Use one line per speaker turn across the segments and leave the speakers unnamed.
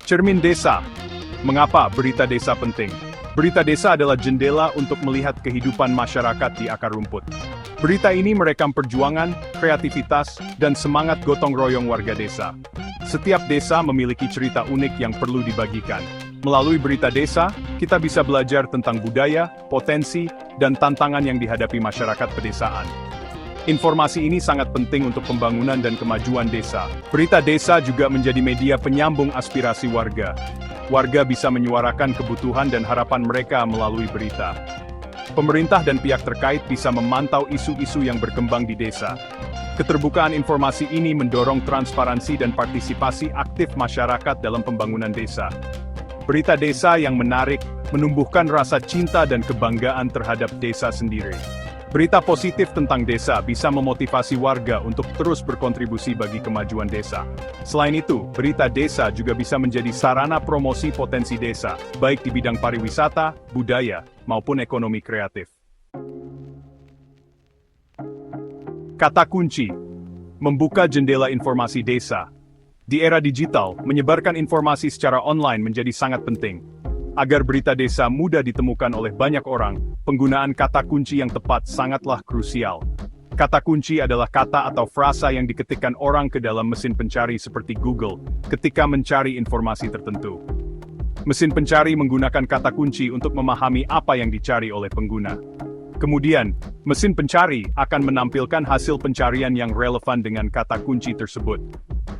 Cermin desa. Mengapa berita desa penting? Berita desa adalah jendela untuk melihat kehidupan masyarakat di akar rumput. Berita ini merekam perjuangan, kreativitas, dan semangat gotong royong warga desa. Setiap desa memiliki cerita unik yang perlu dibagikan. Melalui berita desa, kita bisa belajar tentang budaya, potensi, dan tantangan yang dihadapi masyarakat pedesaan. Informasi ini sangat penting untuk pembangunan dan kemajuan desa. Berita desa juga menjadi media penyambung aspirasi warga. Warga bisa menyuarakan kebutuhan dan harapan mereka melalui berita. Pemerintah dan pihak terkait bisa memantau isu-isu yang berkembang di desa. Keterbukaan informasi ini mendorong transparansi dan partisipasi aktif masyarakat dalam pembangunan desa. Berita desa yang menarik, menumbuhkan rasa cinta dan kebanggaan terhadap desa sendiri. Berita positif tentang desa bisa memotivasi warga untuk terus berkontribusi bagi kemajuan desa. Selain itu, berita desa juga bisa menjadi sarana promosi potensi desa, baik di bidang pariwisata, budaya, maupun ekonomi kreatif. Kata kunci: membuka jendela informasi desa. Di era digital, menyebarkan informasi secara online menjadi sangat penting. Agar berita desa mudah ditemukan oleh banyak orang, penggunaan kata kunci yang tepat sangatlah krusial. Kata kunci adalah kata atau frasa yang diketikkan orang ke dalam mesin pencari seperti Google ketika mencari informasi tertentu. Mesin pencari menggunakan kata kunci untuk memahami apa yang dicari oleh pengguna. Kemudian, mesin pencari akan menampilkan hasil pencarian yang relevan dengan kata kunci tersebut.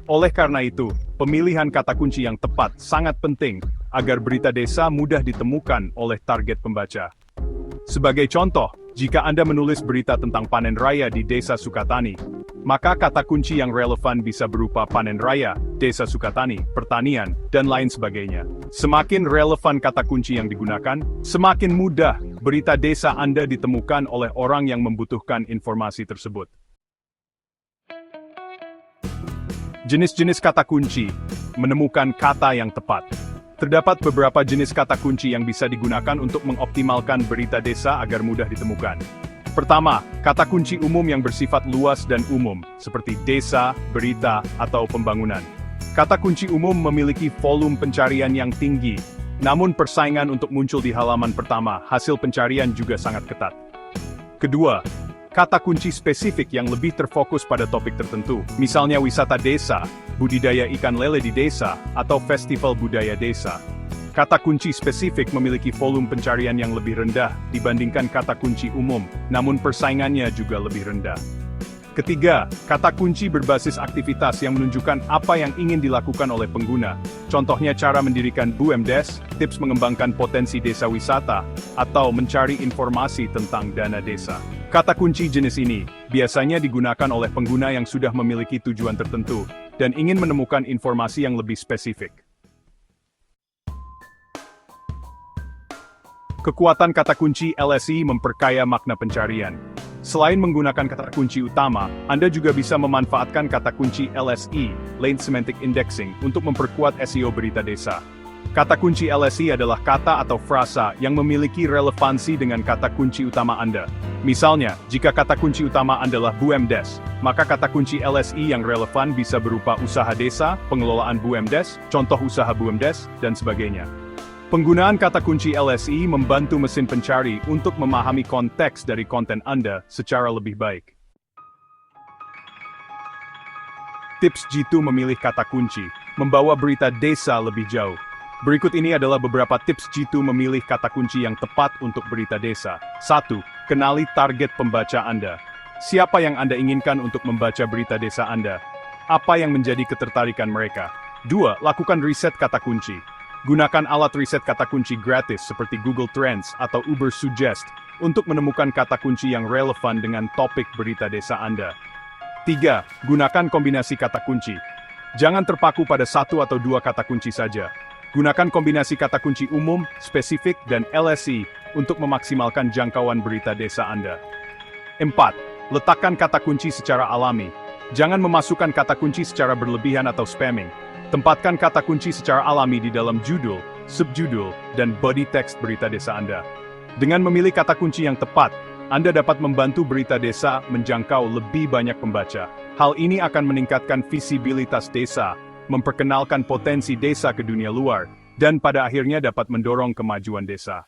Oleh karena itu, pemilihan kata kunci yang tepat sangat penting agar berita desa mudah ditemukan oleh target pembaca. Sebagai contoh, jika Anda menulis berita tentang panen raya di Desa Sukatani, maka kata kunci yang relevan bisa berupa panen raya, Desa Sukatani, pertanian, dan lain sebagainya. Semakin relevan kata kunci yang digunakan, semakin mudah berita desa Anda ditemukan oleh orang yang membutuhkan informasi tersebut. Jenis-jenis kata kunci, menemukan kata yang tepat. Terdapat beberapa jenis kata kunci yang bisa digunakan untuk mengoptimalkan berita desa agar mudah ditemukan. Pertama, kata kunci umum yang bersifat luas dan umum, seperti desa, berita, atau pembangunan. Kata kunci umum memiliki volume pencarian yang tinggi, namun persaingan untuk muncul di halaman pertama hasil pencarian juga sangat ketat. Kedua, kata kunci spesifik yang lebih terfokus pada topik tertentu, misalnya wisata desa, budidaya ikan lele di desa, atau festival budaya desa. Kata kunci spesifik memiliki volume pencarian yang lebih rendah dibandingkan kata kunci umum, namun persaingannya juga lebih rendah. Ketiga, kata kunci berbasis aktivitas yang menunjukkan apa yang ingin dilakukan oleh pengguna. Contohnya cara mendirikan BUMDes, tips mengembangkan potensi desa wisata, atau mencari informasi tentang dana desa. Kata kunci jenis ini biasanya digunakan oleh pengguna yang sudah memiliki tujuan tertentu dan ingin menemukan informasi yang lebih spesifik. Kekuatan kata kunci LSI memperkaya makna pencarian. Selain menggunakan kata kunci utama, Anda juga bisa memanfaatkan kata kunci LSI, Lane Semantic Indexing, untuk memperkuat SEO berita desa. Kata kunci LSI adalah kata atau frasa yang memiliki relevansi dengan kata kunci utama Anda. Misalnya, jika kata kunci utama Anda adalah BUMDes, maka kata kunci LSI yang relevan bisa berupa usaha desa, pengelolaan BUMDes, contoh usaha BUMDes, dan sebagainya. Penggunaan kata kunci LSI membantu mesin pencari untuk memahami konteks dari konten Anda secara lebih baik. Tips Jitu memilih kata kunci, membawa berita desa lebih jauh. Berikut ini adalah beberapa tips Jitu memilih kata kunci yang tepat untuk berita desa. 1. Kenali target pembaca Anda. Siapa yang Anda inginkan untuk membaca berita desa Anda? Apa yang menjadi ketertarikan mereka? 2. Lakukan riset kata kunci. Gunakan alat riset kata kunci gratis seperti Google Trends atau Uber Suggest untuk menemukan kata kunci yang relevan dengan topik berita desa Anda. 3. Gunakan kombinasi kata kunci. Jangan terpaku pada satu atau dua kata kunci saja. Gunakan kombinasi kata kunci umum, spesifik, dan LSI untuk memaksimalkan jangkauan berita desa Anda. 4. Letakkan kata kunci secara alami. Jangan memasukkan kata kunci secara berlebihan atau spamming. Tempatkan kata kunci secara alami di dalam judul, subjudul, dan body text berita desa Anda. Dengan memilih kata kunci yang tepat, Anda dapat membantu berita desa menjangkau lebih banyak pembaca. Hal ini akan meningkatkan visibilitas desa memperkenalkan potensi desa ke dunia luar, dan pada akhirnya dapat mendorong kemajuan desa.